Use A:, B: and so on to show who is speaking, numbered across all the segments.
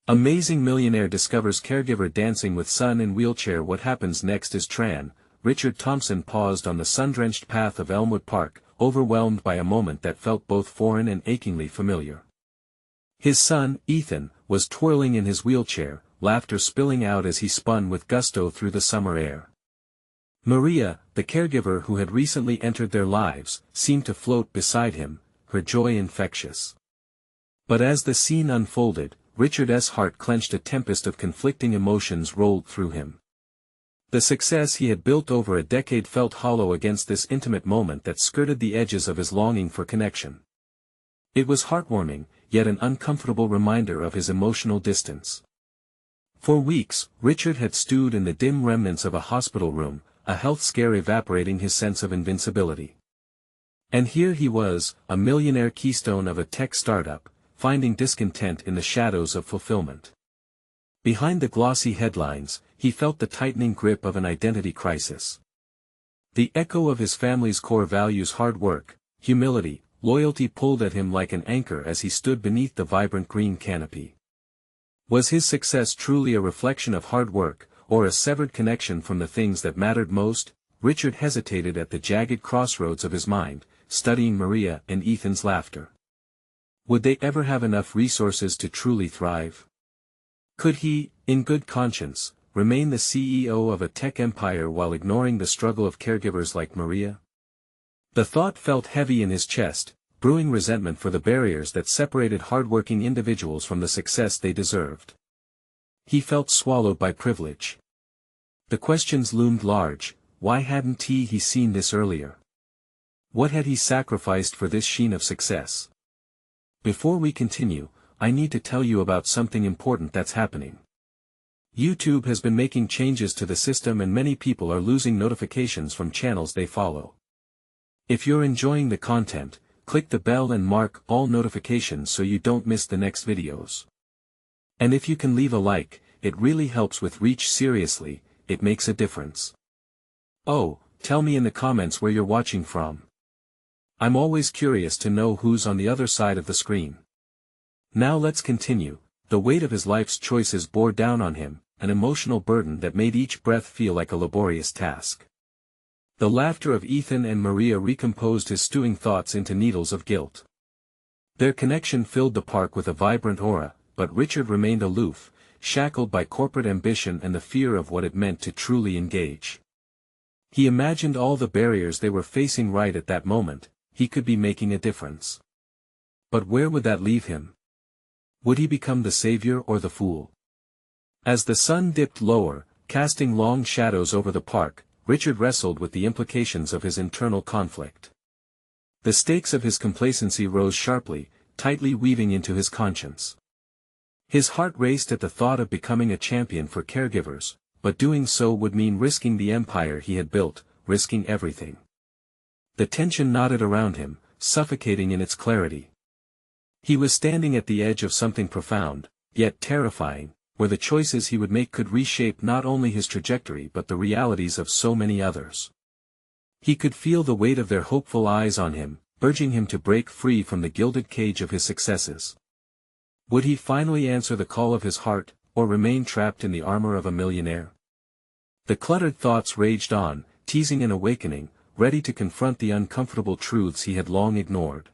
A: Amazing Millionaire discovers caregiver dancing with son in wheelchair. What happens next is Tran. Richard Thompson paused on the sun-drenched path of Elmwood Park, overwhelmed by a moment that felt both foreign and achingly familiar. His son, Ethan, was twirling in his wheelchair, laughter spilling out as he spun with gusto through the summer air. Maria, the caregiver who had recently entered their lives, seemed to float beside him, her joy infectious. But as the scene unfolded, Richard's heart clenched. A tempest of conflicting emotions rolled through him. The success he had built over a decade felt hollow against this intimate moment that skirted the edges of his longing for connection. It was heartwarming, yet an uncomfortable reminder of his emotional distance. For weeks, Richard had stewed in the dim remnants of a hospital room, a health scare evaporating his sense of invincibility. And here he was, a millionaire keystone of a tech startup, finding discontent in the shadows of fulfillment. Behind the glossy headlines, he felt the tightening grip of an identity crisis. The echo of his family's core values, hard work, humility, loyalty, pulled at him like an anchor as he stood beneath the vibrant green canopy. Was his success truly a reflection of hard work, or a severed connection from the things that mattered most? Richard hesitated at the jagged crossroads of his mind, studying Maria and Ethan's laughter. Would they ever have enough resources to truly thrive? Could he, in good conscience, remain the CEO of a tech empire while ignoring the struggle of caregivers like Maria? The thought felt heavy in his chest, brewing resentment for the barriers that separated hardworking individuals from the success they deserved. He felt swallowed by privilege. The questions loomed large. Why hadn't he seen this earlier? What had he sacrificed for this sheen of success? Before we continue, I need to tell you about something important that's happening. YouTube has been making changes to the system and many people are losing notifications from channels they follow. If you're enjoying the content, click the bell and mark all notifications so you don't miss the next videos. And if you can leave a like, it really helps with reach. Seriously, it makes a difference. Oh, tell me in the comments where you're watching from. I'm always curious to know who's on the other side of the screen. Now let's continue. The weight of his life's choices bore down on him, an emotional burden that made each breath feel like a laborious task. The laughter of Ethan and Maria recomposed his stewing thoughts into needles of guilt. Their connection filled the park with a vibrant aura, but Richard remained aloof, shackled by corporate ambition and the fear of what it meant to truly engage. He imagined all the barriers they were facing. Right at that moment, he could be making a difference. But where would that leave him? Would he become the savior or the fool? As the sun dipped lower, casting long shadows over the park, Richard wrestled with the implications of his internal conflict. The stakes of his complacency rose sharply, tightly weaving into his conscience. His heart raced at the thought of becoming a champion for caregivers, but doing so would mean risking the empire he had built, risking everything. The tension knotted around him, suffocating in its clarity. He was standing at the edge of something profound, yet terrifying, where the choices he would make could reshape not only his trajectory but the realities of so many others. He could feel the weight of their hopeful eyes on him, urging him to break free from the gilded cage of his successes. Would he finally answer the call of his heart, or remain trapped in the armor of a millionaire? The cluttered thoughts raged on, teasing an awakening, ready to confront the uncomfortable truths he had long ignored.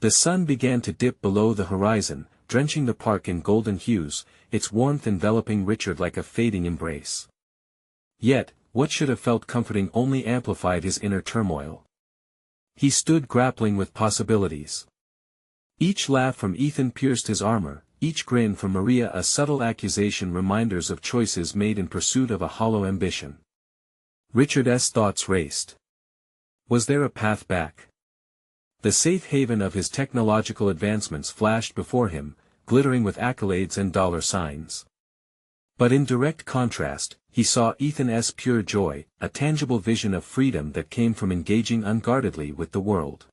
A: The sun began to dip below the horizon, drenching the park in golden hues, its warmth enveloping Richard like a fading embrace. Yet, what should have felt comforting only amplified his inner turmoil. He stood grappling with possibilities. Each laugh from Ethan pierced his armor, each grin from Maria a subtle accusation, reminders of choices made in pursuit of a hollow ambition. Richard's thoughts raced. Was there a path back? The safe haven of his technological advancements flashed before him, glittering with accolades and dollar signs. But in direct contrast, he saw Ethan's pure joy, a tangible vision of freedom that came from engaging unguardedly with the world.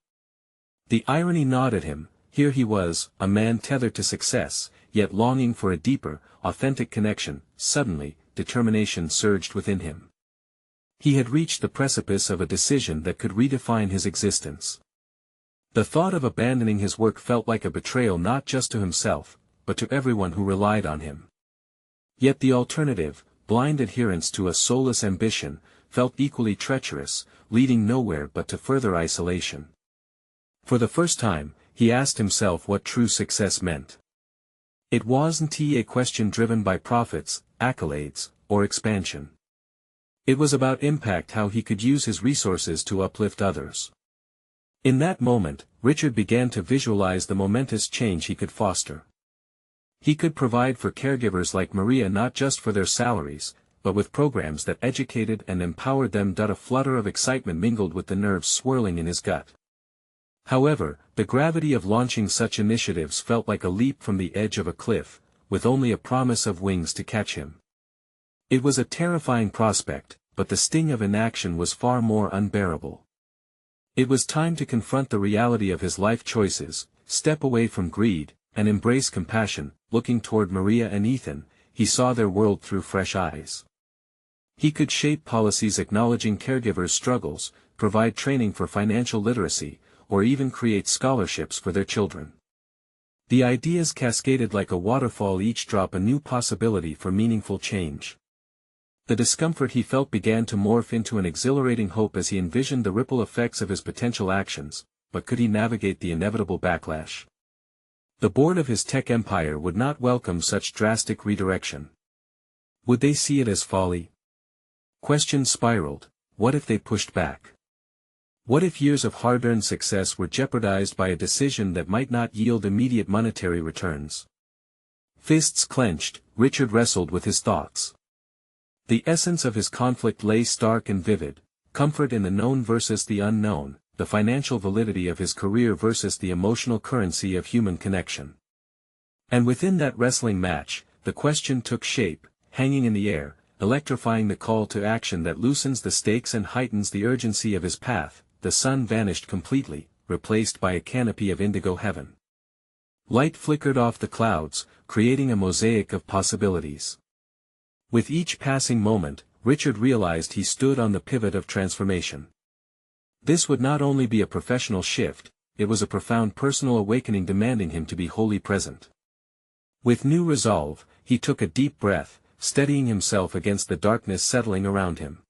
A: The irony gnawed at him. Here he was, a man tethered to success, yet longing for a deeper, authentic connection. Suddenly, determination surged within him. He had reached the precipice of a decision that could redefine his existence. The thought of abandoning his work felt like a betrayal not just to himself, but to everyone who relied on him. Yet the alternative, blind adherence to a soulless ambition, felt equally treacherous, leading nowhere but to further isolation. For the first time, he asked himself what true success meant. It wasn't a question driven by profits, accolades, or expansion. It was about impact, how he could use his resources to uplift others. In that moment, Richard began to visualize the momentous change he could foster. He could provide for caregivers like Maria not just for their salaries, but with programs that educated and empowered them. A flutter of excitement mingled with the nerves swirling in his gut. However, the gravity of launching such initiatives felt like a leap from the edge of a cliff, with only a promise of wings to catch him. It was a terrifying prospect, but the sting of inaction was far more unbearable. It was time to confront the reality of his life choices, step away from greed, and embrace compassion. Looking toward Maria and Ethan, he saw their world through fresh eyes. He could shape policies acknowledging caregivers' struggles, provide training for financial literacy, or even create scholarships for their children. The ideas cascaded like a waterfall, each drop a new possibility for meaningful change. The discomfort he felt began to morph into an exhilarating hope as he envisioned the ripple effects of his potential actions, but could he navigate the inevitable backlash? The board of his tech empire would not welcome such drastic redirection. Would they see it as folly? Questions spiraled. What if they pushed back? What if years of hard-earned success were jeopardized by a decision that might not yield immediate monetary returns? Fists clenched, Richard wrestled with his thoughts. The essence of his conflict lay stark and vivid: comfort in the known versus the unknown, the financial validity of his career versus the emotional currency of human connection. And within that wrestling match, the question took shape, hanging in the air, electrifying the call to action that loosens the stakes and heightens the urgency of his path. The sun vanished completely, replaced by a canopy of indigo heaven. Light flickered off the clouds, creating a mosaic of possibilities. With each passing moment, Richard realized he stood on the pivot of transformation. This would not only be a professional shift, it was a profound personal awakening demanding him to be wholly present. With new resolve, he took a deep breath, steadying himself against the darkness settling around him.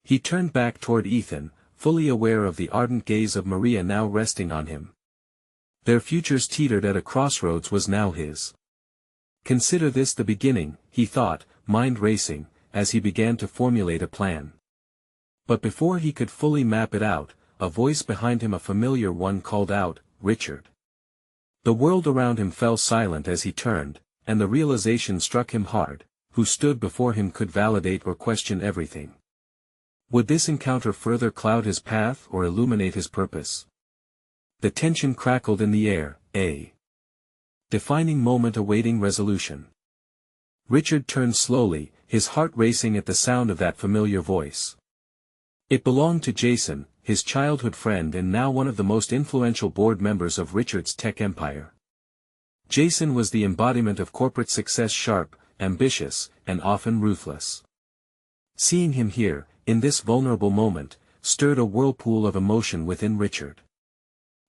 A: He turned back toward Ethan, fully aware of the ardent gaze of Maria now resting on him. Their futures teetered at a crossroads was now his. Consider this the beginning, he thought, mind racing, as he began to formulate a plan. But before he could fully map it out, a voice behind him, a familiar one, called out, "Richard." The world around him fell silent as he turned, and the realization struck him hard: who stood before him could validate or question everything. Would this encounter further cloud his path or illuminate his purpose? The tension crackled in the air, a defining moment awaiting resolution. Richard turned slowly, his heart racing at the sound of that familiar voice. It belonged to Jason, his childhood friend and now one of the most influential board members of Richard's tech empire. Jason was the embodiment of corporate success: sharp, ambitious, and often ruthless. Seeing him here, in this vulnerable moment, stirred a whirlpool of emotion within Richard.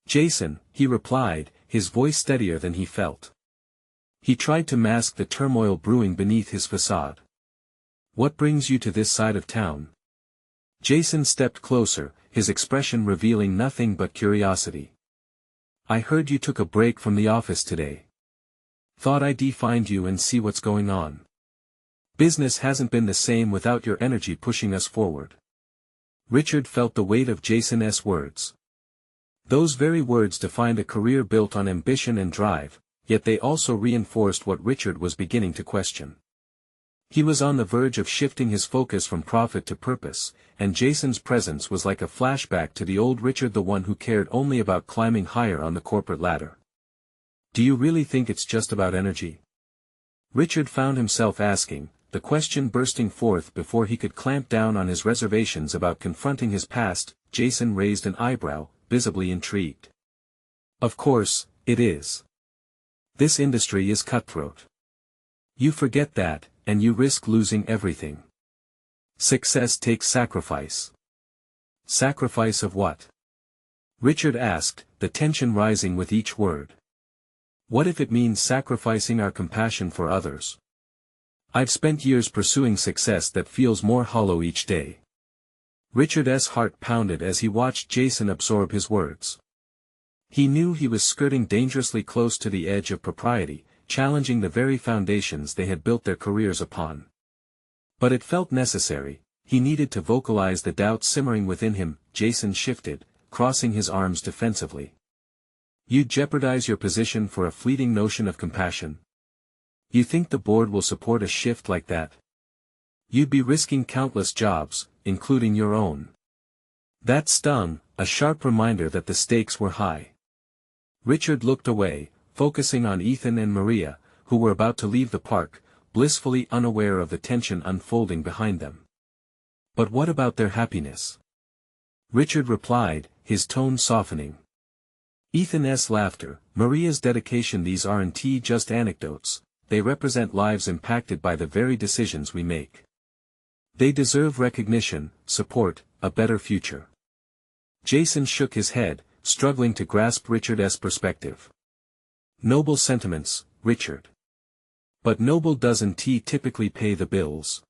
A: "Jason," he replied, his voice steadier than he felt. He tried to mask the turmoil brewing beneath his facade. "What brings you to this side of town?" Jason stepped closer, his expression revealing nothing but curiosity. "I heard you took a break from the office today. Thought I'd find you and see what's going on. Business hasn't been the same without your energy pushing us forward." Richard felt the weight of Jason's words. Those very words defined a career built on ambition and drive, yet they also reinforced what Richard was beginning to question. He was on the verge of shifting his focus from profit to purpose, and Jason's presence was like a flashback to the old Richard, the one who cared only about climbing higher on the corporate ladder. "Do you really think it's just about energy?" Richard found himself asking, the question bursting forth before he could clamp down on his reservations about confronting his past. Jason raised an eyebrow, visibly intrigued. "Of course, it is. This industry is cutthroat. You forget that, and you risk losing everything. Success takes sacrifice." "Sacrifice of what?" Richard asked, the tension rising with each word. What if it means sacrificing our compassion for others? I've spent years pursuing success that feels more hollow each day. Richard's heart pounded as he watched Jason absorb his words. He knew he was skirting dangerously close to the edge of propriety, challenging the very foundations they had built their careers upon. But it felt necessary. He needed to vocalize the doubt simmering within him. Jason shifted, crossing his arms defensively. You'd jeopardize your position for a fleeting notion of compassion? You think the board will support a shift like that? You'd be risking countless jobs, including your own. That stung, a sharp reminder that the stakes were high. Richard looked away, focusing on Ethan and Maria, who were about to leave the park, blissfully unaware of the tension unfolding behind them. But what about their happiness? Richard replied, his tone softening. Ethan's laughter, Maria's dedication. These aren't just anecdotes, they represent lives impacted by the very decisions we make. They deserve recognition, support, a better future. Jason shook his head, struggling to grasp Richard's perspective. Noble sentiments, Richard. But noble doesn't typically pay the bills.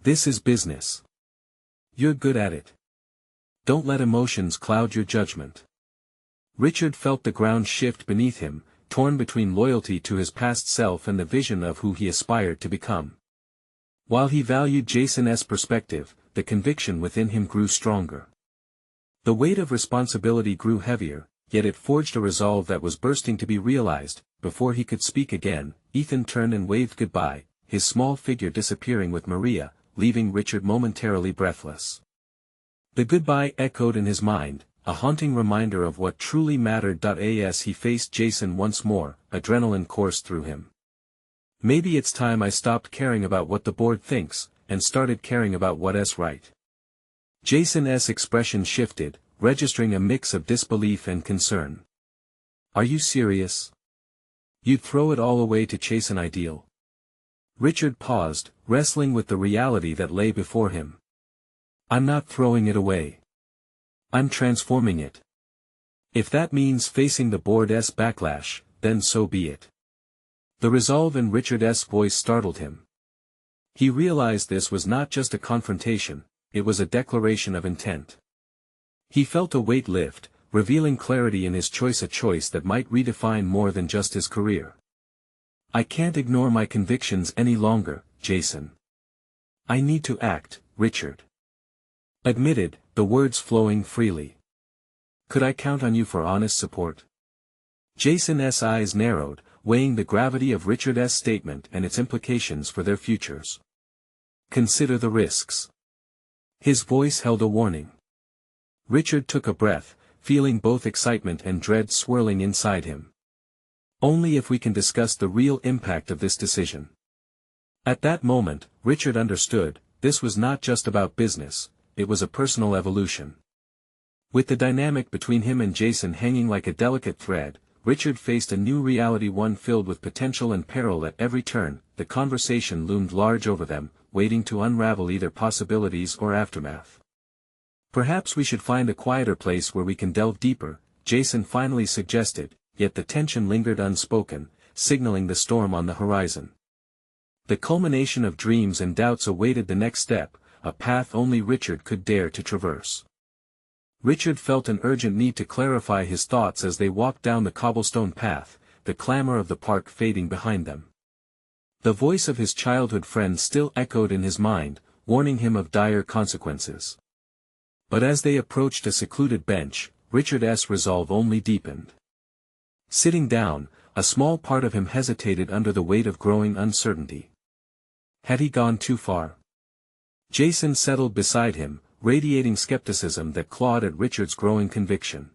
A: This is business. You're good at it. Don't let emotions cloud your judgment. Richard felt the ground shift beneath him, torn between loyalty to his past self and the vision of who he aspired to become. While he valued Jason's perspective, the conviction within him grew stronger. The weight of responsibility grew heavier, yet it forged a resolve that was bursting to be realized. Before he could speak again, Ethan turned and waved goodbye, his small figure disappearing with Maria, leaving Richard momentarily breathless. The goodbye echoed in his mind, a haunting reminder of what truly mattered. As he faced Jason once more, adrenaline coursed through him. Maybe it's time I stopped caring about what the board thinks, and started caring about what's right. Jason's expression shifted, registering a mix of disbelief and concern. Are you serious? You'd throw it all away to chase an ideal? Richard paused, wrestling with the reality that lay before him. I'm not throwing it away. I'm transforming it. If that means facing the board's backlash, then so be it. The resolve in Richard's voice startled him. He realized this was not just a confrontation, it was a declaration of intent. He felt a weight lift, revealing clarity in his choice, a choice that might redefine more than just his career. I can't ignore my convictions any longer, Jason. I need to act, Richard admitted, the words flowing freely. Could I count on you for honest support? Jason's eyes narrowed, weighing the gravity of Richard's statement and its implications for their futures. Consider the risks. His voice held a warning. Richard took a breath, feeling both excitement and dread swirling inside him. Only if we can discuss the real impact of this decision. At that moment, Richard understood, this was not just about business, it was a personal evolution. With the dynamic between him and Jason hanging like a delicate thread, Richard faced a new reality, one filled with potential and peril at every turn. The conversation loomed large over them, waiting to unravel either possibilities or aftermath. Perhaps we should find a quieter place where we can delve deeper, Jason finally suggested, yet the tension lingered unspoken, signaling the storm on the horizon. The culmination of dreams and doubts awaited the next step, a path only Richard could dare to traverse. Richard felt an urgent need to clarify his thoughts as they walked down the cobblestone path, the clamor of the park fading behind them. The voice of his childhood friend still echoed in his mind, warning him of dire consequences. But as they approached a secluded bench, Richard's resolve only deepened. Sitting down, a small part of him hesitated under the weight of growing uncertainty. Had he gone too far? Jason settled beside him, radiating skepticism that clawed at Richard's growing conviction.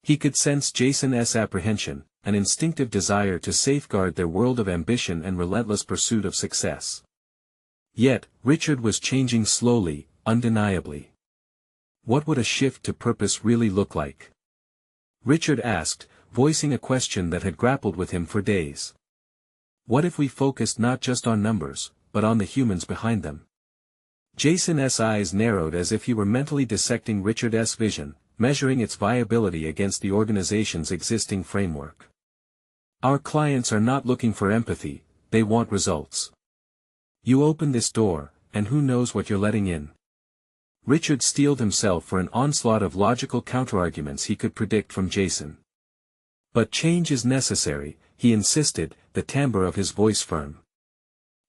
A: He could sense Jason's apprehension, an instinctive desire to safeguard their world of ambition and relentless pursuit of success. Yet, Richard was changing slowly, undeniably. What would a shift to purpose really look like? Richard asked, voicing a question that had grappled with him for days. What if we focused not just on numbers, but on the humans behind them? Jason's eyes narrowed as if he were mentally dissecting Richard's vision, measuring its viability against the organization's existing framework. Our clients are not looking for empathy, they want results. You open this door, and who knows what you're letting in. Richard steeled himself for an onslaught of logical counterarguments he could predict from Jason. But change is necessary, he insisted, the timbre of his voice firm.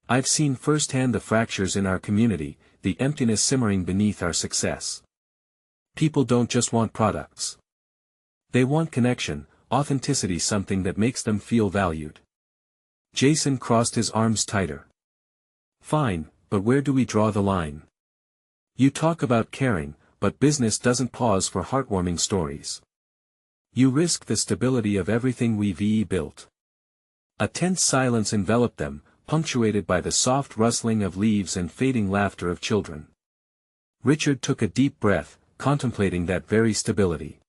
A: I've seen firsthand the fractures in our community, the emptiness simmering beneath our success. People don't just want products. They want connection, authenticity, something that makes them feel valued. Jason crossed his arms tighter. Fine, but where do we draw the line? You talk about caring, but business doesn't pause for heartwarming stories. You risk the stability of everything we've built. A tense silence enveloped them, punctuated by the soft rustling of leaves and fading laughter of children. Richard took a deep breath, contemplating that very stability.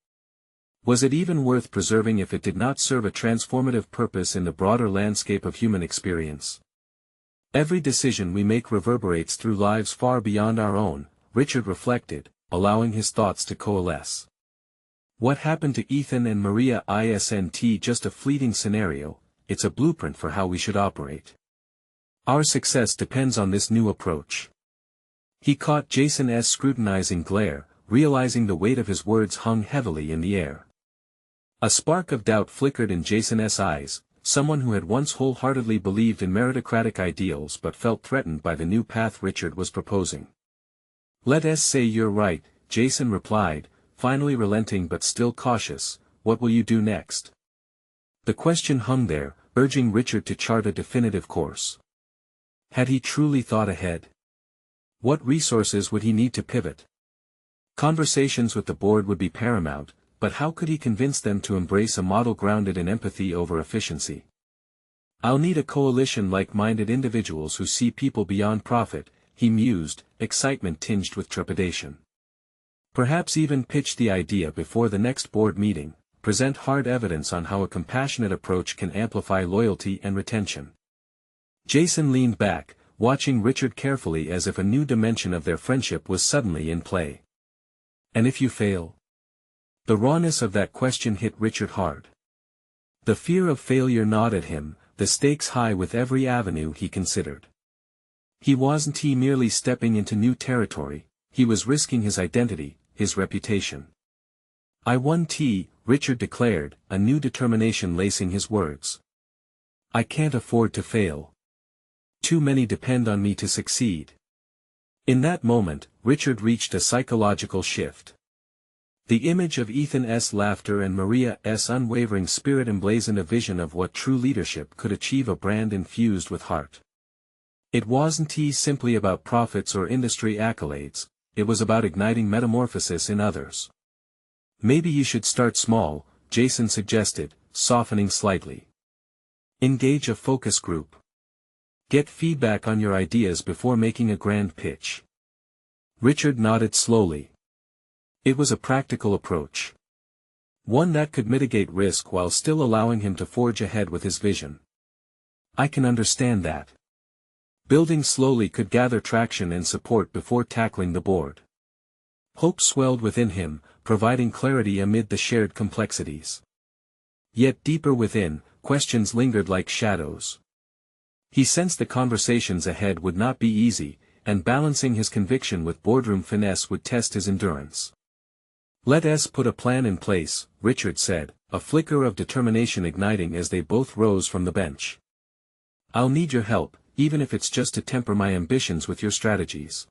A: Was it even worth preserving if it did not serve a transformative purpose in the broader landscape of human experience? Every decision we make reverberates through lives far beyond our own, Richard reflected, allowing his thoughts to coalesce. What happened to Ethan and Maria isn't just a fleeting scenario, it's a blueprint for how we should operate. Our success depends on this new approach. He caught Jason's scrutinizing glare, realizing the weight of his words hung heavily in the air. A spark of doubt flickered in Jason's eyes, someone who had once wholeheartedly believed in meritocratic ideals but felt threatened by the new path Richard was proposing. Let's say you're right, Jason replied, finally relenting but still cautious. What will you do next? The question hung there, urging Richard to chart a definitive course. Had he truly thought ahead? What resources would he need to pivot? Conversations with the board would be paramount, but how could he convince them to embrace a model grounded in empathy over efficiency? I'll need a coalition of like-minded individuals who see people beyond profit, he mused, excitement tinged with trepidation. Perhaps even pitch the idea before the next board meeting, present hard evidence on how a compassionate approach can amplify loyalty and retention. Jason leaned back, watching Richard carefully as if a new dimension of their friendship was suddenly in play. And if you fail? The rawness of that question hit Richard hard. The fear of failure gnawed at him, the stakes high with every avenue he considered. He wasn't merely stepping into new territory, he was risking his identity, his reputation. I won, Richard declared, a new determination lacing his words. I can't afford to fail. Too many depend on me to succeed. In that moment, Richard reached a psychological shift. The image of Ethan's laughter and Maria's unwavering spirit emblazoned a vision of what true leadership could achieve, a brand infused with heart. It wasn't simply about profits or industry accolades, it was about igniting metamorphosis in others. Maybe you should start small, Jason suggested, softening slightly. Engage a focus group. Get feedback on your ideas before making a grand pitch. Richard nodded slowly. It was a practical approach. One that could mitigate risk while still allowing him to forge ahead with his vision. I can understand that. Building slowly could gather traction and support before tackling the board. Hope swelled within him, providing clarity amid the shared complexities. Yet deeper within, questions lingered like shadows. He sensed the conversations ahead would not be easy, and balancing his conviction with boardroom finesse would test his endurance. Let's put a plan in place, Richard said, a flicker of determination igniting as they both rose from the bench. I'll need your help, even if it's just to temper my ambitions with your strategies.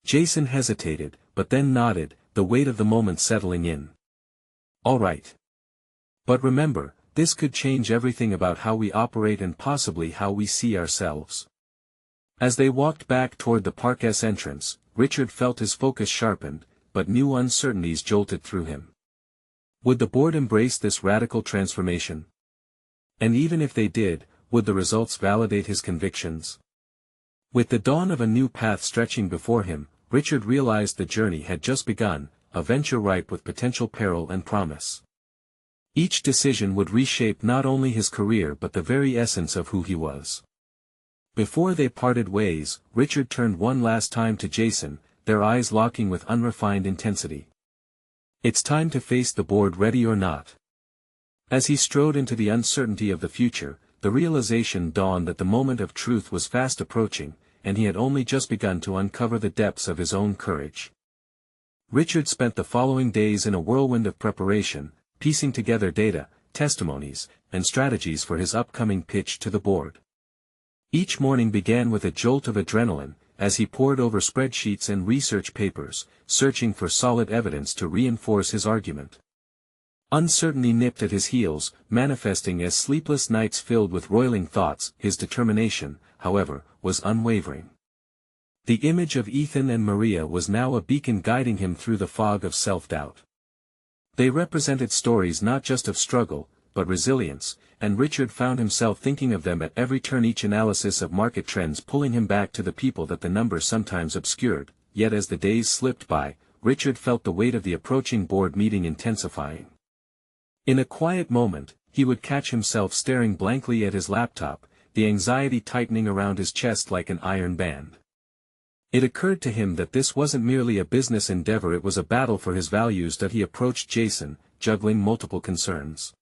A: Jason hesitated, but then nodded, the weight of the moment settling in. All right. But remember, this could change everything about how we operate and possibly how we see ourselves. As they walked back toward the park's entrance, Richard felt his focus sharpened, but new uncertainties jolted through him. Would the board embrace this radical transformation? And even if they did, would the results validate his convictions? With the dawn of a new path stretching before him, Richard realized the journey had just begun, a venture ripe with potential peril and promise. Each decision would reshape not only his career but the very essence of who he was. Before they parted ways, Richard turned one last time to Jason, their eyes locking with unrefined intensity. It's time to face the board, ready or not. As he strode into the uncertainty of the future, the realization dawned that the moment of truth was fast approaching, and he had only just begun to uncover the depths of his own courage. Richard spent the following days in a whirlwind of preparation, piecing together data, testimonies, and strategies for his upcoming pitch to the board. Each morning began with a jolt of adrenaline, as he pored over spreadsheets and research papers, searching for solid evidence to reinforce his argument. Uncertainty nipped at his heels, manifesting as sleepless nights filled with roiling thoughts. His determination, however, was unwavering. The image of Ethan and Maria was now a beacon guiding him through the fog of self-doubt. They represented stories not just of struggle, but resilience, and Richard found himself thinking of them at every turn, each analysis of market trends pulling him back to the people that the numbers sometimes obscured. Yet as the days slipped by, Richard felt the weight of the approaching board meeting intensifying. In a quiet moment, he would catch himself staring blankly at his laptop, the anxiety tightening around his chest like an iron band. It occurred to him that this wasn't merely a business endeavor, it was a battle for his values. That he approached Jason, juggling multiple concerns.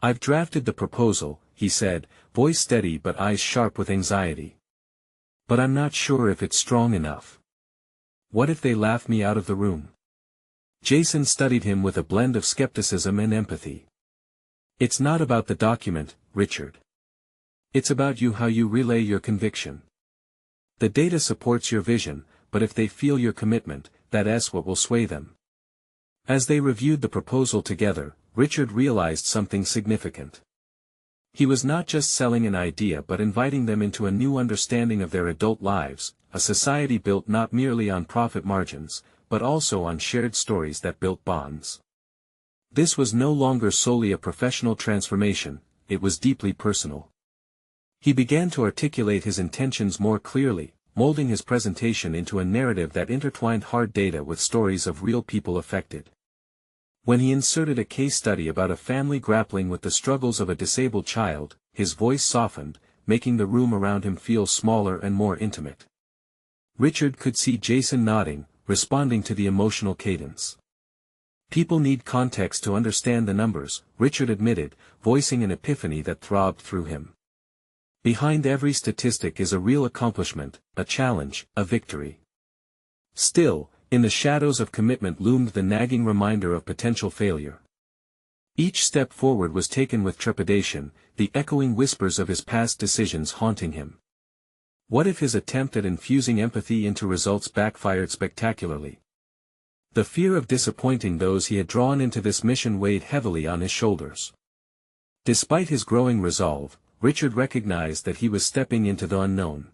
A: "I've drafted the proposal," he said, voice steady but eyes sharp with anxiety. "But I'm not sure if it's strong enough. What if they laugh me out of the room?" Jason studied him with a blend of skepticism and empathy. "It's not about the document, Richard. It's about you, how you relay your conviction. The data supports your vision, but if they feel your commitment, that's what will sway them." As they reviewed the proposal together, Richard realized something significant. He was not just selling an idea but inviting them into a new understanding of their adult lives, a society built not merely on profit margins, but also on shared stories that built bonds. This was no longer solely a professional transformation, it was deeply personal. He began to articulate his intentions more clearly, molding his presentation into a narrative that intertwined hard data with stories of real people affected. When he inserted a case study about a family grappling with the struggles of a disabled child, his voice softened, making the room around him feel smaller and more intimate. Richard could see Jason nodding, responding to the emotional cadence. "People need context to understand the numbers," Richard admitted, voicing an epiphany that throbbed through him. "Behind every statistic is a real accomplishment, a challenge, a victory." Still, in the shadows of commitment loomed the nagging reminder of potential failure. Each step forward was taken with trepidation, the echoing whispers of his past decisions haunting him. What if his attempt at infusing empathy into results backfired spectacularly? The fear of disappointing those he had drawn into this mission weighed heavily on his shoulders. Despite his growing resolve, Richard recognized that he was stepping into the unknown.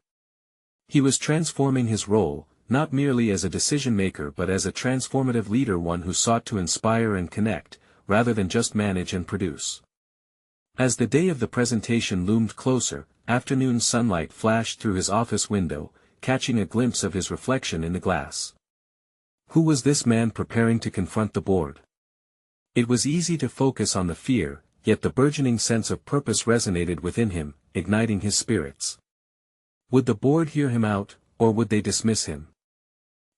A: He was transforming his role, not merely as a decision-maker but as a transformative leader, one who sought to inspire and connect, rather than just manage and produce. As the day of the presentation loomed closer, afternoon sunlight flashed through his office window, catching a glimpse of his reflection in the glass. Who was this man preparing to confront the board? It was easy to focus on the fear, yet the burgeoning sense of purpose resonated within him, igniting his spirits. Would the board hear him out, or would they dismiss him?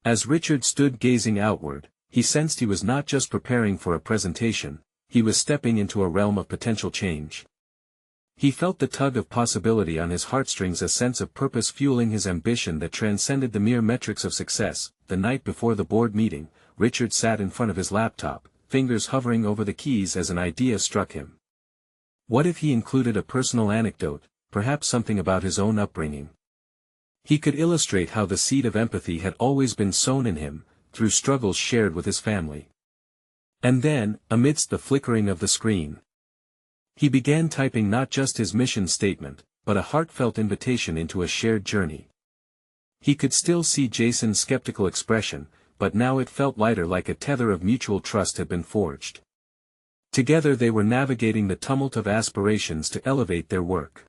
A: As Richard stood gazing outward, he sensed he was not just preparing for a presentation, he was stepping into a realm of potential change. He felt the tug of possibility on his heartstrings, a sense of purpose fueling his ambition that transcended the mere metrics of success. The night before the board meeting, Richard sat in front of his laptop, fingers hovering over the keys as an idea struck him. What if he included a personal anecdote, perhaps something about his own upbringing? He could illustrate how the seed of empathy had always been sown in him, through struggles shared with his family. And then, amidst the flickering of the screen, he began typing not just his mission statement, but a heartfelt invitation into a shared journey. He could still see Jason's skeptical expression, but now it felt lighter, like a tether of mutual trust had been forged. Together they were navigating the tumult of aspirations to elevate their work.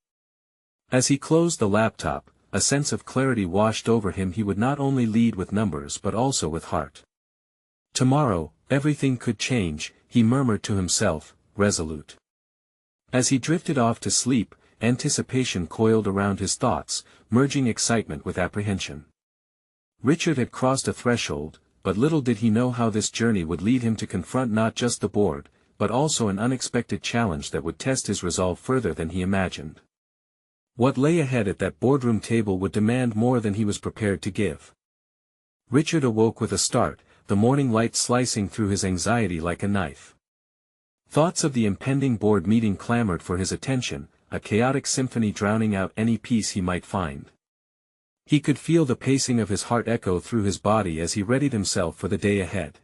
A: As he closed the laptop, a sense of clarity washed over him. He would not only lead with numbers but also with heart. Tomorrow, everything could change, he murmured to himself, resolute. As he drifted off to sleep, anticipation coiled around his thoughts, merging excitement with apprehension. Richard had crossed a threshold, but little did he know how this journey would lead him to confront not just the board, but also an unexpected challenge that would test his resolve further than he imagined. What lay ahead at that boardroom table would demand more than he was prepared to give. Richard awoke with a start, the morning light slicing through his anxiety like a knife. Thoughts of the impending board meeting clamored for his attention, a chaotic symphony drowning out any peace he might find. He could feel the pacing of his heart echo through his body as he readied himself for the day ahead.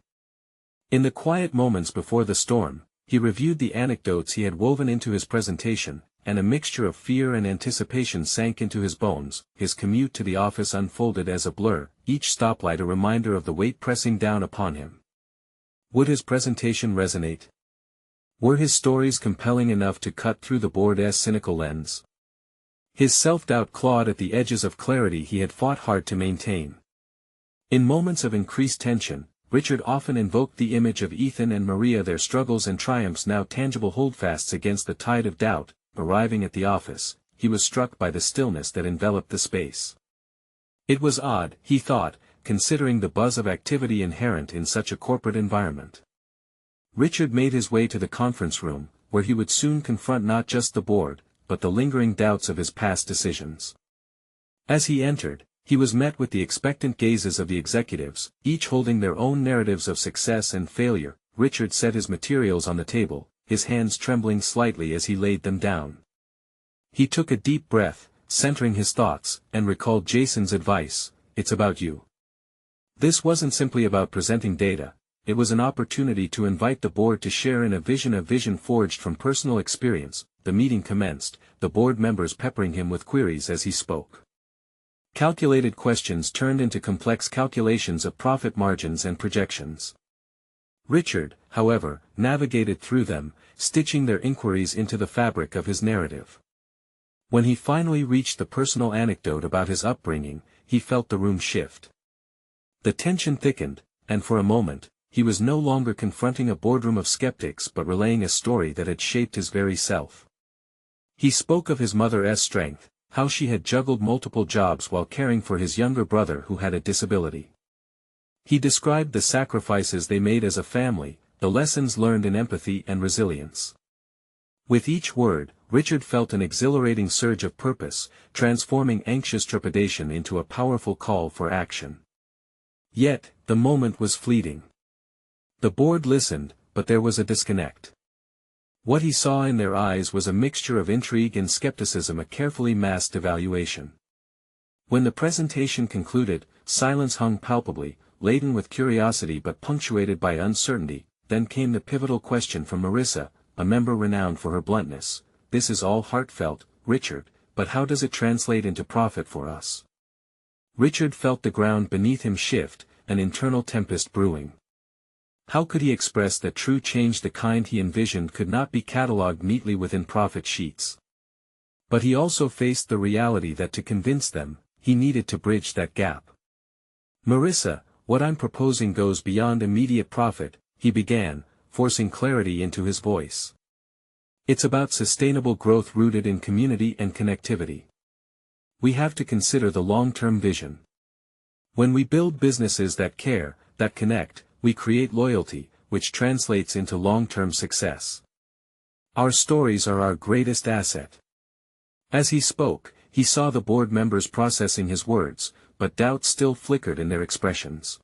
A: In the quiet moments before the storm, he reviewed the anecdotes he had woven into his presentation, and a mixture of fear and anticipation sank into his bones. His commute to the office unfolded as a blur, each stoplight a reminder of the weight pressing down upon him. Would his presentation resonate? Were his stories compelling enough to cut through the board's cynical lens? His self-doubt clawed at the edges of clarity he had fought hard to maintain. In moments of increased tension, Richard often invoked the image of Ethan and Maria, their struggles and triumphs now tangible holdfasts against the tide of doubt. Arriving at the office, he was struck by the stillness that enveloped the space. It was odd, he thought, considering the buzz of activity inherent in such a corporate environment. Richard made his way to the conference room, where he would soon confront not just the board, but the lingering doubts of his past decisions. As he entered, he was met with the expectant gazes of the executives, each holding their own narratives of success and failure. Richard set his materials on the table, his hands trembling slightly as he laid them down. He took a deep breath, centering his thoughts, and recalled Jason's advice, "It's about you." This wasn't simply about presenting data, it was an opportunity to invite the board to share in a vision forged from personal experience. The meeting commenced, the board members peppering him with queries as he spoke. Calculated questions turned into complex calculations of profit margins and projections. Richard, however, navigated through them, stitching their inquiries into the fabric of his narrative. When he finally reached the personal anecdote about his upbringing, he felt the room shift. The tension thickened, and for a moment, he was no longer confronting a boardroom of skeptics but relaying a story that had shaped his very self. He spoke of his mother's strength, how she had juggled multiple jobs while caring for his younger brother who had a disability. He described the sacrifices they made as a family, the lessons learned in empathy and resilience. With each word, Richard felt an exhilarating surge of purpose, transforming anxious trepidation into a powerful call for action. Yet, the moment was fleeting. The board listened, but there was a disconnect. What he saw in their eyes was a mixture of intrigue and skepticism, a carefully masked evaluation. When the presentation concluded, silence hung palpably, laden with curiosity but punctuated by uncertainty. Then came the pivotal question from Marissa, a member renowned for her bluntness. "This is all heartfelt, Richard, but how does it translate into profit for us?" Richard felt the ground beneath him shift, an internal tempest brewing. How could he express that true change the kind he envisioned could not be catalogued neatly within profit sheets? But he also faced the reality that to convince them, he needed to bridge that gap. "Marissa, what I'm proposing goes beyond immediate profit," he began, forcing clarity into his voice. "It's about sustainable growth rooted in community and connectivity. We have to consider the long-term vision. When we build businesses that care, that connect, we create loyalty, which translates into long-term success. Our stories are our greatest asset." As he spoke, he saw the board members processing his words, but doubt still flickered in their expressions.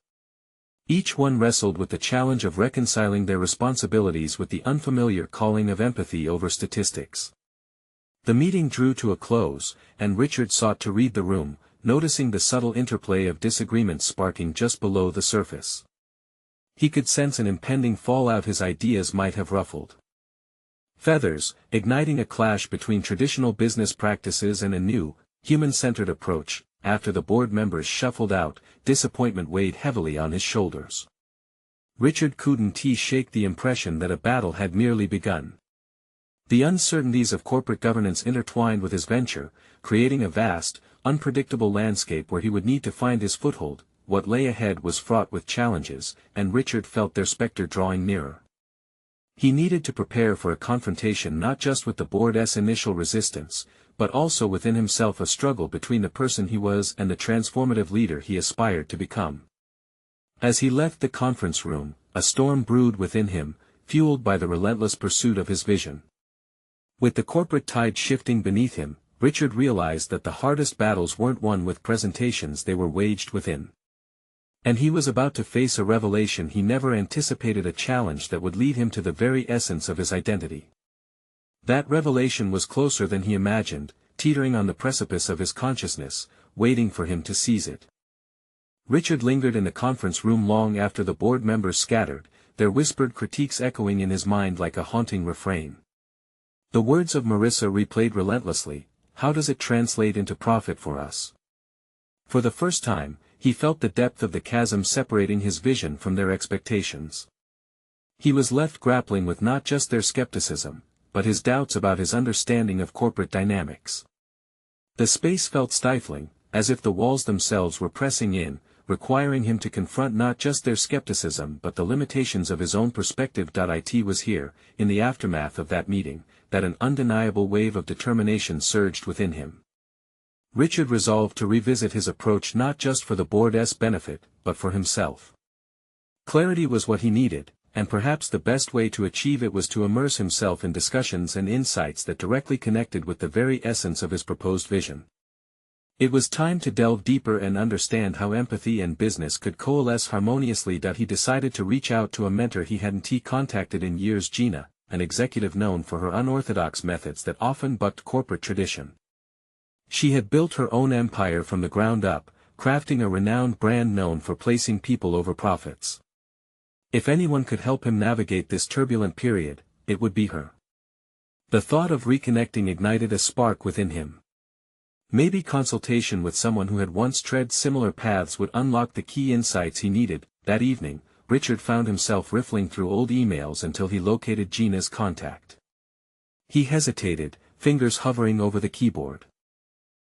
A: Each one wrestled with the challenge of reconciling their responsibilities with the unfamiliar calling of empathy over statistics. The meeting drew to a close, and Richard sought to read the room, noticing the subtle interplay of disagreements sparking just below the surface. He could sense an impending fallout his ideas might have ruffled feathers, igniting a clash between traditional business practices and a new, human-centered approach. After the board members shuffled out, disappointment weighed heavily on his shoulders. Richard couldn't shake the impression that a battle had merely begun. The uncertainties of corporate governance intertwined with his venture, creating a vast, unpredictable landscape where he would need to find his foothold. What lay ahead was fraught with challenges, and Richard felt their specter drawing nearer. He needed to prepare for a confrontation not just with the board's initial resistance, but also within himself, a struggle between the person he was and the transformative leader he aspired to become. As he left the conference room, a storm brewed within him, fueled by the relentless pursuit of his vision. With the corporate tide shifting beneath him, Richard realized that the hardest battles weren't won with presentations, they were waged within. And he was about to face a revelation he never anticipated, a challenge that would lead him to the very essence of his identity. That revelation was closer than he imagined, teetering on the precipice of his consciousness, waiting for him to seize it. Richard lingered in the conference room long after the board members scattered, their whispered critiques echoing in his mind like a haunting refrain. The words of Marissa replayed relentlessly, "How does it translate into profit for us?" For the first time, he felt the depth of the chasm separating his vision from their expectations. He was left grappling with not just their skepticism, but his doubts about his understanding of corporate dynamics. The space felt stifling, as if the walls themselves were pressing in, requiring him to confront not just their skepticism but the limitations of his own perspective. It was here, in the aftermath of that meeting, that an undeniable wave of determination surged within him. Richard resolved to revisit his approach not just for the board's benefit, but for himself. Clarity was what he needed, and perhaps the best way to achieve it was to immerse himself in discussions and insights that directly connected with the very essence of his proposed vision. It was time to delve deeper and understand how empathy and business could coalesce harmoniously. He decided to reach out to a mentor he hadn't contacted in years, Gina, an executive known for her unorthodox methods that often bucked corporate tradition. She had built her own empire from the ground up, crafting a renowned brand known for placing people over profits. If anyone could help him navigate this turbulent period, it would be her. The thought of reconnecting ignited a spark within him. Maybe consultation with someone who had once tread similar paths would unlock the key insights he needed. That evening, Richard found himself riffling through old emails until he located Gina's contact. He hesitated, fingers hovering over the keyboard.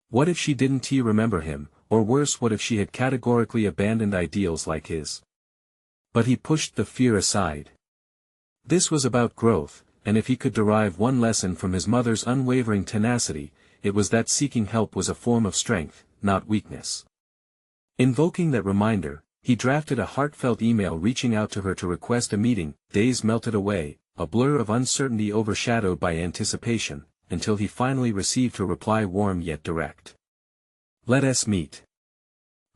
A: What if she didn't remember him, or worse, what if she had categorically abandoned ideals like his? But he pushed the fear aside. This was about growth, and if he could derive one lesson from his mother's unwavering tenacity, it was that seeking help was a form of strength, not weakness. Invoking that reminder, he drafted a heartfelt email reaching out to her to request a meeting. Days melted away, a blur of uncertainty overshadowed by anticipation, until he finally received her reply, warm yet direct. "Let us meet.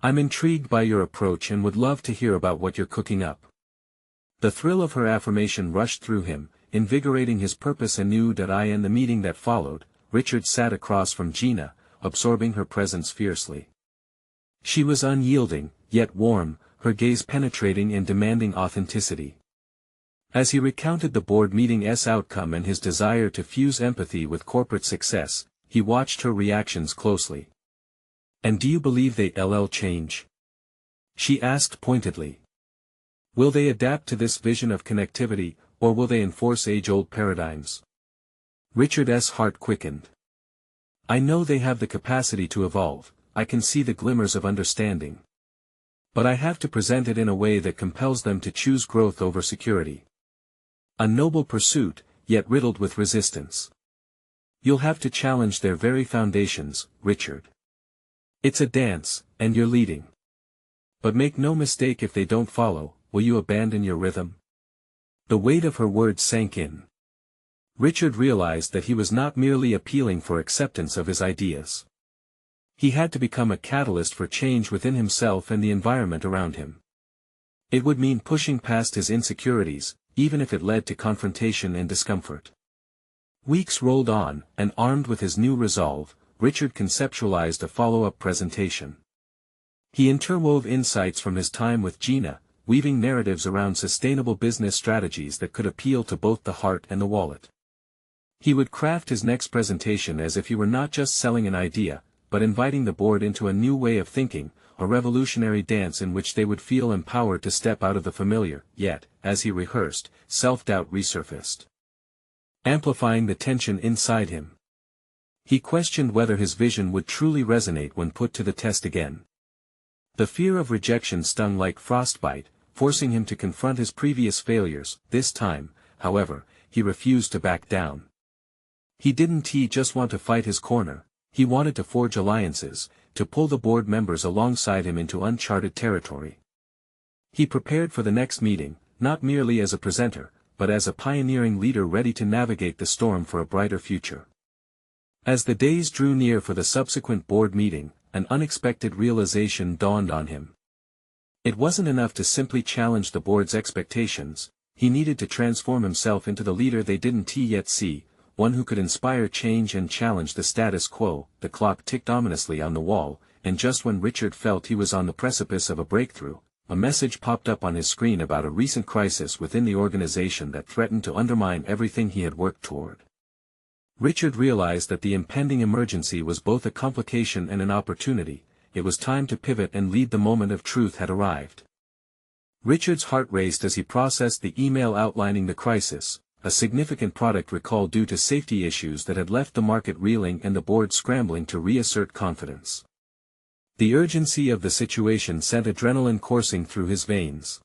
A: I'm intrigued by your approach and would love to hear about what you're cooking up." The thrill of her affirmation rushed through him, invigorating his purpose anew. In the meeting that followed, Richard sat across from Gina, absorbing her presence fiercely. She was unyielding, yet warm, her gaze penetrating and demanding authenticity. As he recounted the board meeting's outcome and his desire to fuse empathy with corporate success, he watched her reactions closely. "And do you believe they'll change?" she asked pointedly. "Will they adapt to this vision of connectivity, or will they enforce age-old paradigms?" Richard's heart quickened. "I know they have the capacity to evolve, I can see the glimmers of understanding. But I have to present it in a way that compels them to choose growth over security. A noble pursuit, yet riddled with resistance. You'll have to challenge their very foundations, Richard. It's a dance, and you're leading. But make no mistake, if they don't follow, will you abandon your rhythm?" The weight of her words sank in. Richard realized that he was not merely appealing for acceptance of his ideas. He had to become a catalyst for change within himself and the environment around him. It would mean pushing past his insecurities, even if it led to confrontation and discomfort. Weeks rolled on, and armed with his new resolve, Richard conceptualized a follow-up presentation. He interwove insights from his time with Gina, weaving narratives around sustainable business strategies that could appeal to both the heart and the wallet. He would craft his next presentation as if he were not just selling an idea, but inviting the board into a new way of thinking, a revolutionary dance in which they would feel empowered to step out of the familiar. Yet, as he rehearsed, self-doubt resurfaced, amplifying the tension inside him. He questioned whether his vision would truly resonate when put to the test again. The fear of rejection stung like frostbite, forcing him to confront his previous failures. This time, however, he refused to back down. He didn't just want to fight his corner, he wanted to forge alliances, to pull the board members alongside him into uncharted territory. He prepared for the next meeting, not merely as a presenter, but as a pioneering leader ready to navigate the storm for a brighter future. As the days drew near for the subsequent board meeting, an unexpected realization dawned on him. It wasn't enough to simply challenge the board's expectations, he needed to transform himself into the leader they didn't yet see, one who could inspire change and challenge the status quo. The clock ticked ominously on the wall, and just when Richard felt he was on the precipice of a breakthrough, a message popped up on his screen about a recent crisis within the organization that threatened to undermine everything he had worked toward. Richard realized that the impending emergency was both a complication and an opportunity. It was time to pivot and lead. The moment of truth had arrived. Richard's heart raced as he processed the email outlining the crisis, a significant product recall due to safety issues that had left the market reeling and the board scrambling to reassert confidence. The urgency of the situation sent adrenaline coursing through his veins.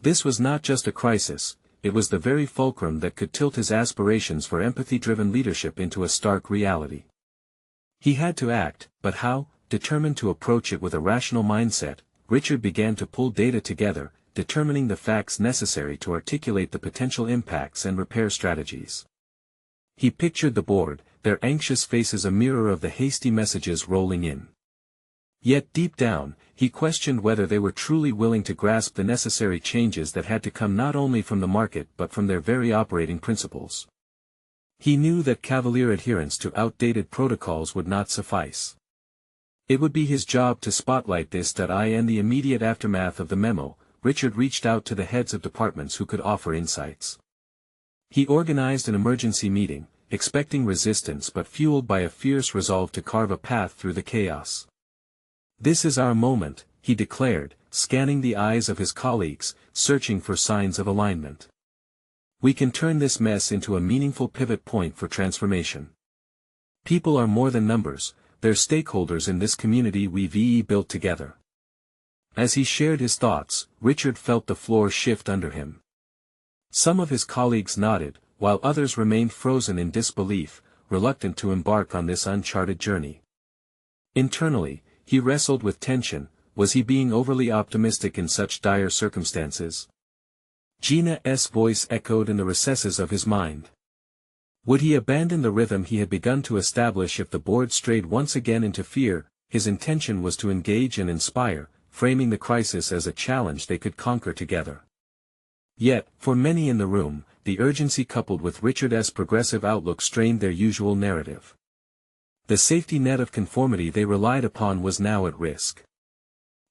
A: This was not just a crisis, it was the very fulcrum that could tilt his aspirations for empathy-driven leadership into a stark reality. He had to act, but how? Determined to approach it with a rational mindset, Richard began to pull data together, determining the facts necessary to articulate the potential impacts and repair strategies. He pictured the board, their anxious faces a mirror of the hasty messages rolling in. Yet deep down, he questioned whether they were truly willing to grasp the necessary changes that had to come not only from the market but from their very operating principles. He knew that cavalier adherence to outdated protocols would not suffice. It would be his job to spotlight this. In the immediate aftermath of the memo, Richard reached out to the heads of departments who could offer insights. He organized an emergency meeting, expecting resistance but fueled by a fierce resolve to carve a path through the chaos. "This is our moment," he declared, scanning the eyes of his colleagues, searching for signs of alignment. "We can turn this mess into a meaningful pivot point for transformation. People are more than numbers, they're stakeholders in this community we've built together." As he shared his thoughts, Richard felt the floor shift under him. Some of his colleagues nodded, while others remained frozen in disbelief, reluctant to embark on this uncharted journey. Internally, he wrestled with tension. Was he being overly optimistic in such dire circumstances? Gina's voice echoed in the recesses of his mind. Would he abandon the rhythm he had begun to establish if the board strayed once again into fear? His intention was to engage and inspire, framing the crisis as a challenge they could conquer together. Yet, for many in the room, the urgency coupled with Richard's progressive outlook strained their usual narrative. The safety net of conformity they relied upon was now at risk.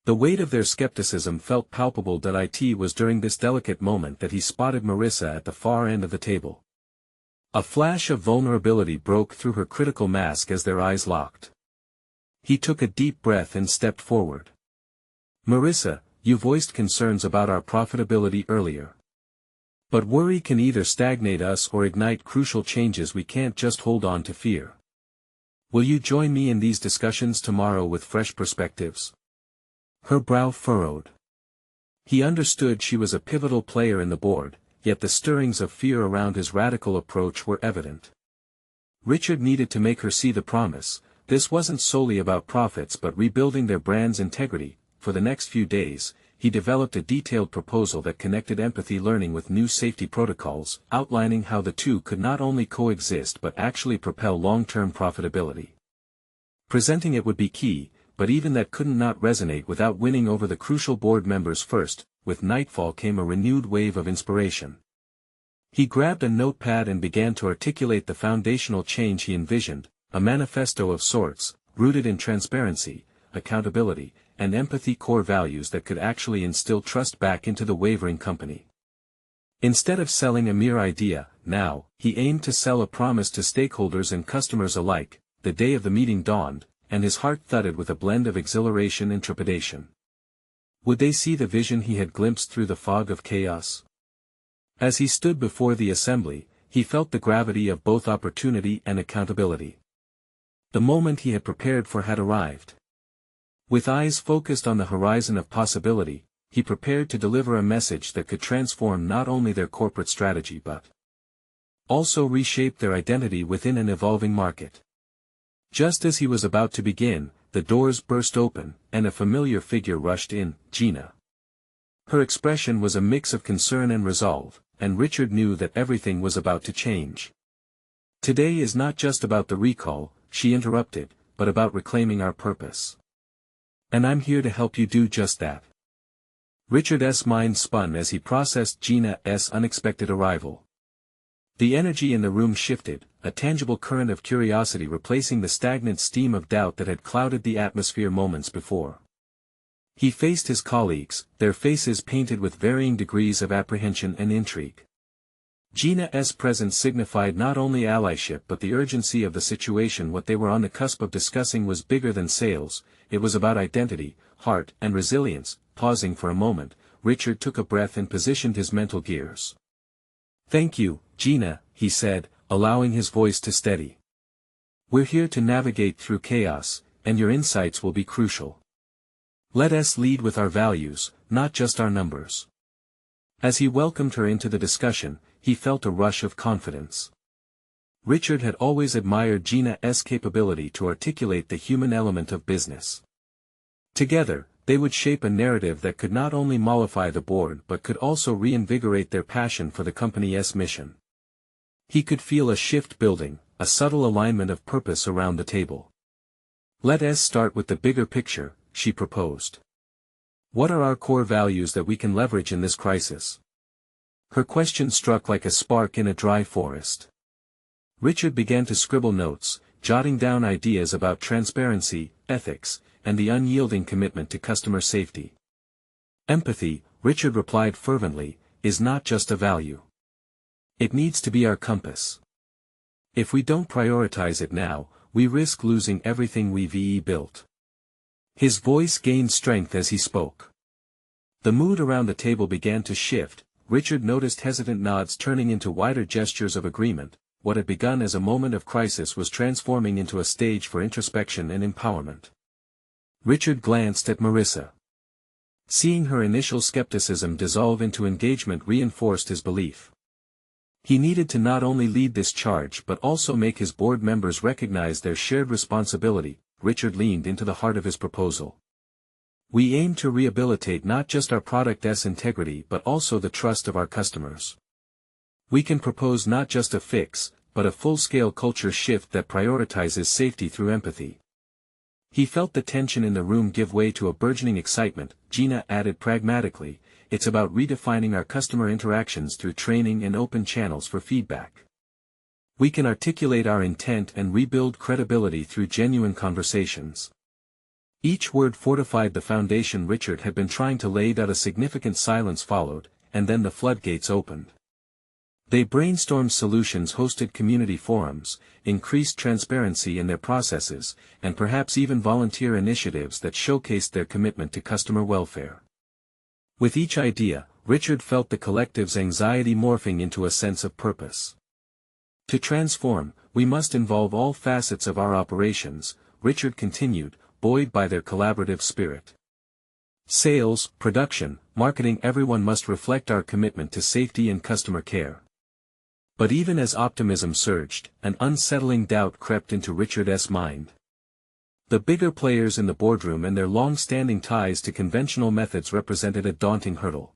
A: The weight of their skepticism felt palpable. It was during this delicate moment that he spotted Marissa at the far end of the table. A flash of vulnerability broke through her critical mask as their eyes locked. He took a deep breath and stepped forward. "Marissa, you voiced concerns about our profitability earlier. But worry can either stagnate us or ignite crucial changes. We can't just hold on to fear. Will you join me in these discussions tomorrow with fresh perspectives?" Her brow furrowed. He understood she was a pivotal player in the board, yet the stirrings of fear around his radical approach were evident. Richard needed to make her see the promise. This wasn't solely about profits but rebuilding their brand's integrity. For the next few days, he developed a detailed proposal that connected empathy learning with new safety protocols, outlining how the two could not only coexist but actually propel long-term profitability. Presenting it would be key, but even that couldn't not resonate without winning over the crucial board members first. With nightfall came a renewed wave of inspiration. He grabbed a notepad and began to articulate the foundational change he envisioned, a manifesto of sorts, rooted in transparency, accountability, and empathy, core values that could actually instill trust back into the wavering company. Instead of selling a mere idea, now, he aimed to sell a promise to stakeholders and customers alike. The day of the meeting dawned, and his heart thudded with a blend of exhilaration and trepidation. Would they see the vision he had glimpsed through the fog of chaos? As he stood before the assembly, he felt the gravity of both opportunity and accountability. The moment he had prepared for had arrived. With eyes focused on the horizon of possibility, he prepared to deliver a message that could transform not only their corporate strategy but also reshape their identity within an evolving market. Just as he was about to begin, the doors burst open, and a familiar figure rushed in, Gina. Her expression was a mix of concern and resolve, and Richard knew that everything was about to change. "Today is not just about the recall," she interrupted, "but about reclaiming our purpose. And I'm here to help you do just that." Richard's mind spun as he processed Gina's unexpected arrival. The energy in the room shifted, a tangible current of curiosity replacing the stagnant steam of doubt that had clouded the atmosphere moments before. He faced his colleagues, their faces painted with varying degrees of apprehension and intrigue. Gina's presence signified not only allyship but the urgency of the situation. What they were on the cusp of discussing was bigger than sales, it was about identity, heart, and resilience. Pausing for a moment, Richard took a breath and positioned his mental gears. "Thank you, Gina," he said, allowing his voice to steady. "We're here to navigate through chaos, and your insights will be crucial. Let us lead with our values, not just our numbers." As he welcomed her into the discussion, he felt a rush of confidence. Richard had always admired Gina's capability to articulate the human element of business. Together, they would shape a narrative that could not only mollify the board but could also reinvigorate their passion for the company's mission. He could feel a shift building, a subtle alignment of purpose around the table. "Let us start with the bigger picture," she proposed. "What are our core values that we can leverage in this crisis?" Her question struck like a spark in a dry forest. Richard began to scribble notes, jotting down ideas about transparency, ethics, and the unyielding commitment to customer safety. "Empathy," Richard replied fervently, "is not just a value. It needs to be our compass. If we don't prioritize it now, we risk losing everything we've built." His voice gained strength as he spoke. The mood around the table began to shift. Richard noticed hesitant nods turning into wider gestures of agreement. What had begun as a moment of crisis was transforming into a stage for introspection and empowerment. Richard glanced at Marissa. Seeing her initial skepticism dissolve into engagement reinforced his belief. He needed to not only lead this charge but also make his board members recognize their shared responsibility. Richard leaned into the heart of his proposal. "We aim to rehabilitate not just our product's integrity but also the trust of our customers. We can propose not just a fix, but a full-scale culture shift that prioritizes safety through empathy." He felt the tension in the room give way to a burgeoning excitement. Gina added pragmatically, "It's about redefining our customer interactions through training and open channels for feedback. We can articulate our intent and rebuild credibility through genuine conversations." Each word fortified the foundation Richard had been trying to lay. A significant silence followed, and then the floodgates opened. They brainstormed solutions, hosted community forums, increased transparency in their processes, and perhaps even volunteer initiatives that showcased their commitment to customer welfare. With each idea, Richard felt the collective's anxiety morphing into a sense of purpose. "To transform, we must involve all facets of our operations," Richard continued, buoyed by their collaborative spirit. "Sales, production, marketing, everyone must reflect our commitment to safety and customer care." But even as optimism surged, an unsettling doubt crept into Richard's mind. The bigger players in the boardroom and their long-standing ties to conventional methods represented a daunting hurdle.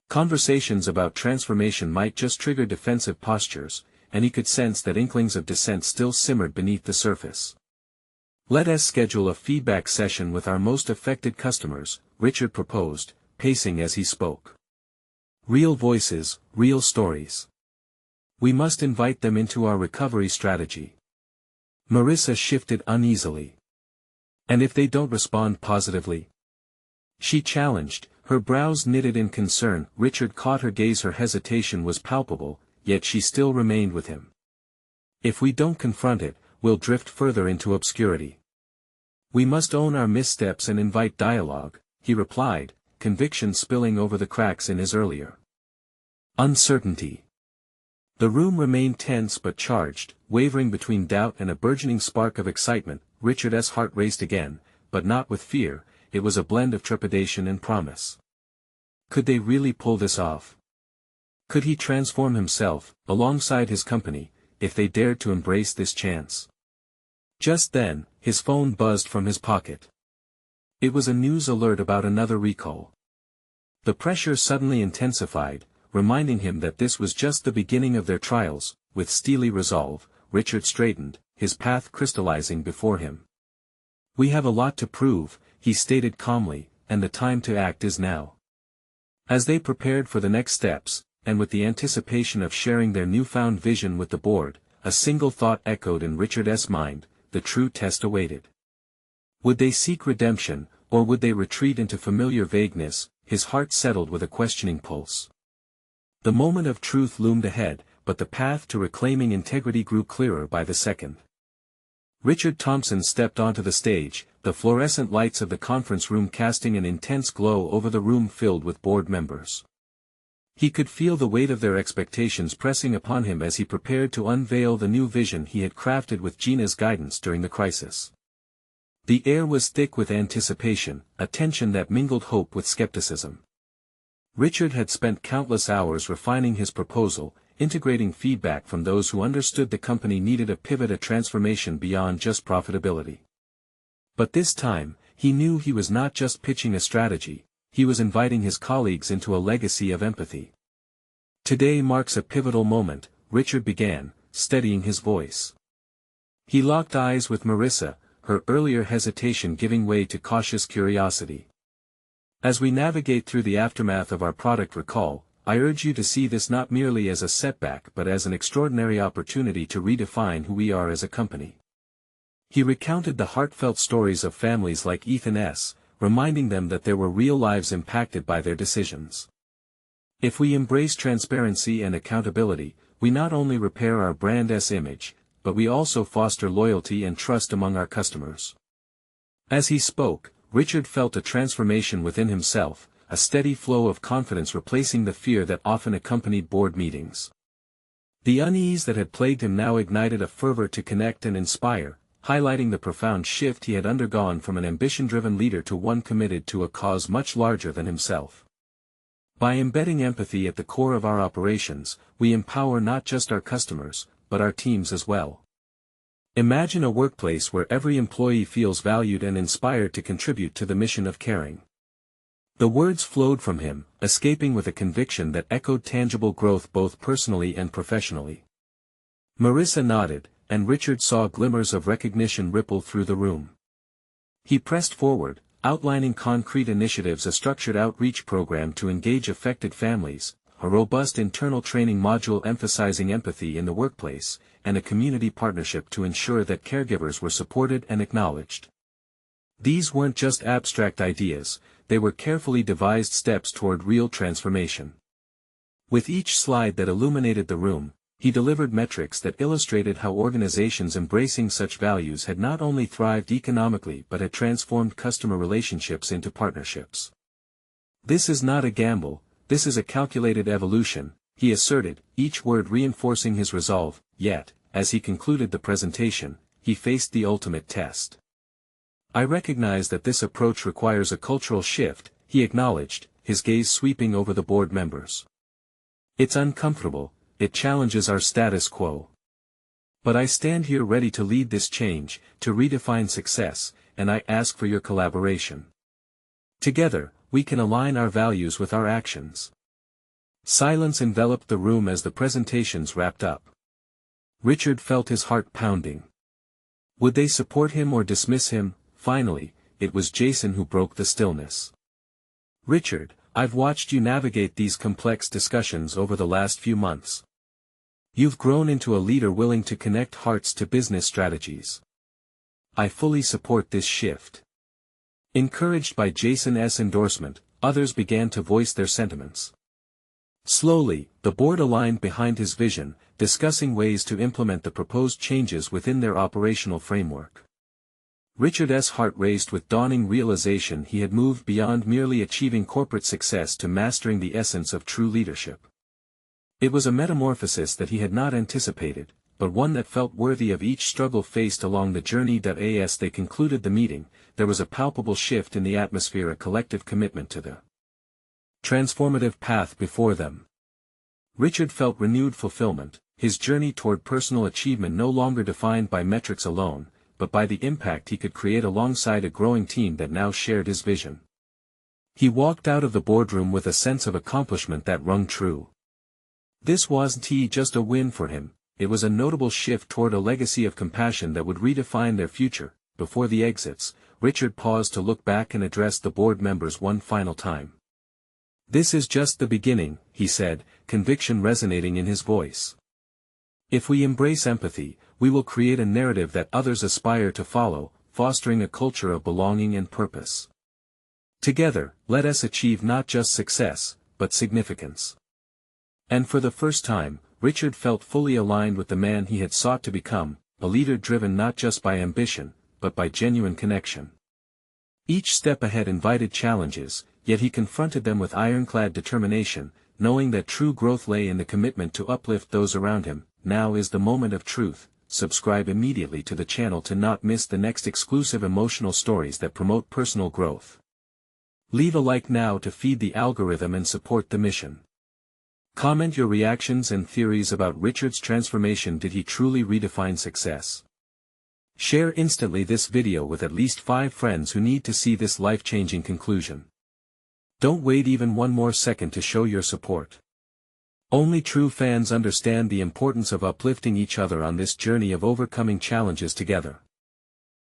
A: Conversations about transformation might just trigger defensive postures, and he could sense that inklings of dissent still simmered beneath the surface. "Let us schedule a feedback session with our most affected customers," Richard proposed, pacing as he spoke. "Real voices, real stories. We must invite them into our recovery strategy." Marissa shifted uneasily. "And if they don't respond positively?" she challenged, her brows knitted in concern. Richard caught her gaze. Her hesitation was palpable, yet she still remained with him. "If we don't confront it, we'll drift further into obscurity. We must own our missteps and invite dialogue," he replied, conviction spilling over the cracks in his earlier uncertainty. The room remained tense but charged, wavering between doubt and a burgeoning spark of excitement. Richard's heart raced again, but not with fear. It was a blend of trepidation and promise. Could they really pull this off? Could he transform himself, alongside his company, if they dared to embrace this chance? Just then, his phone buzzed from his pocket. It was a news alert about another recall. The pressure suddenly intensified. reminding him that this was just the beginning of their trials. With steely resolve, Richard straightened, his path crystallizing before him. "We have a lot to prove," he stated calmly, "and the time to act is now." As they prepared for the next steps, and with the anticipation of sharing their newfound vision with the board, a single thought echoed in Richard's mind: the true test awaited. Would they seek redemption, or would they retreat into familiar vagueness? His heart settled with a questioning pulse. The moment of truth loomed ahead, but the path to reclaiming integrity grew clearer by the second. Richard Thompson stepped onto the stage, the fluorescent lights of the conference room casting an intense glow over the room filled with board members. He could feel the weight of their expectations pressing upon him as he prepared to unveil the new vision he had crafted with Gina's guidance during the crisis. The air was thick with anticipation, a tension that mingled hope with skepticism. Richard had spent countless hours refining his proposal, integrating feedback from those who understood the company needed a pivot, a transformation beyond just profitability. But this time, he knew he was not just pitching a strategy, he was inviting his colleagues into a legacy of empathy. "Today marks a pivotal moment," Richard began, steadying his voice. He locked eyes with Marissa, her earlier hesitation giving way to cautious curiosity. "As we navigate through the aftermath of our product recall, I urge you to see this not merely as a setback but as an extraordinary opportunity to redefine who we are as a company." He recounted the heartfelt stories of families like Ethan S., reminding them that there were real lives impacted by their decisions. "If we embrace transparency and accountability, we not only repair our brand's image, but we also foster loyalty and trust among our customers." As he spoke, Richard felt a transformation within himself, a steady flow of confidence replacing the fear that often accompanied board meetings. The unease that had plagued him now ignited a fervor to connect and inspire, highlighting the profound shift he had undergone from an ambition-driven leader to one committed to a cause much larger than himself. "By embedding empathy at the core of our operations, we empower not just our customers, but our teams as well. Imagine a workplace where every employee feels valued and inspired to contribute to the mission of caring." The words flowed from him, escaping with a conviction that echoed tangible growth both personally and professionally. Marissa nodded, and Richard saw glimmers of recognition ripple through the room. He pressed forward, outlining concrete initiatives: a structured outreach program to engage affected families, a robust internal training module emphasizing empathy in the workplace, and a community partnership to ensure that caregivers were supported and acknowledged. These weren't just abstract ideas, they were carefully devised steps toward real transformation. With each slide that illuminated the room, he delivered metrics that illustrated how organizations embracing such values had not only thrived economically but had transformed customer relationships into partnerships. "This is not a gamble, this is a calculated evolution," he asserted, each word reinforcing his resolve. Yet, as he concluded the presentation, he faced the ultimate test. "I recognize that this approach requires a cultural shift," he acknowledged, his gaze sweeping over the board members. "It's uncomfortable, it challenges our status quo. But I stand here ready to lead this change, to redefine success, and I ask for your collaboration. Together, we can align our values with our actions." Silence enveloped the room as the presentations wrapped up. Richard felt his heart pounding. Would they support him or dismiss him? Finally, it was Jason who broke the stillness. "Richard, I've watched you navigate these complex discussions over the last few months. You've grown into a leader willing to connect hearts to business strategies. I fully support this shift." Encouraged by Jason's endorsement, others began to voice their sentiments. Slowly, the board aligned behind his vision, discussing ways to implement the proposed changes within their operational framework. Richard's heart raced with dawning realization he had moved beyond merely achieving corporate success to mastering the essence of true leadership. It was a metamorphosis that he had not anticipated, but one that felt worthy of each struggle faced along the journey. As they concluded the meeting, there was a palpable shift in the atmosphere, a collective commitment to the transformative path before them. Richard felt renewed fulfillment, his journey toward personal achievement no longer defined by metrics alone, but by the impact he could create alongside a growing team that now shared his vision. He walked out of the boardroom with a sense of accomplishment that rung true. This wasn't just a win for him, it was a notable shift toward a legacy of compassion that would redefine their future. Before the exits, Richard paused to look back and address the board members one final time. "This is just the beginning," he said, conviction resonating in his voice. "If we embrace empathy, we will create a narrative that others aspire to follow, fostering a culture of belonging and purpose. Together, let us achieve not just success, but significance." And for the first time, Richard felt fully aligned with the man he had sought to become, a leader driven not just by ambition, but by genuine connection. Each step ahead invited challenges, yet he confronted them with ironclad determination, knowing that true growth lay in the commitment to uplift those around him. Now is the moment of truth. Subscribe immediately to the channel to not miss the next exclusive emotional stories that promote personal growth. Leave a like now to feed the algorithm and support the mission. Comment your reactions and theories about Richard's transformation. Did he truly redefine success? Share instantly this video with at least 5 friends who need to see this life-changing conclusion. Don't wait even one more second to show your support. Only true fans understand the importance of uplifting each other on this journey of overcoming challenges together.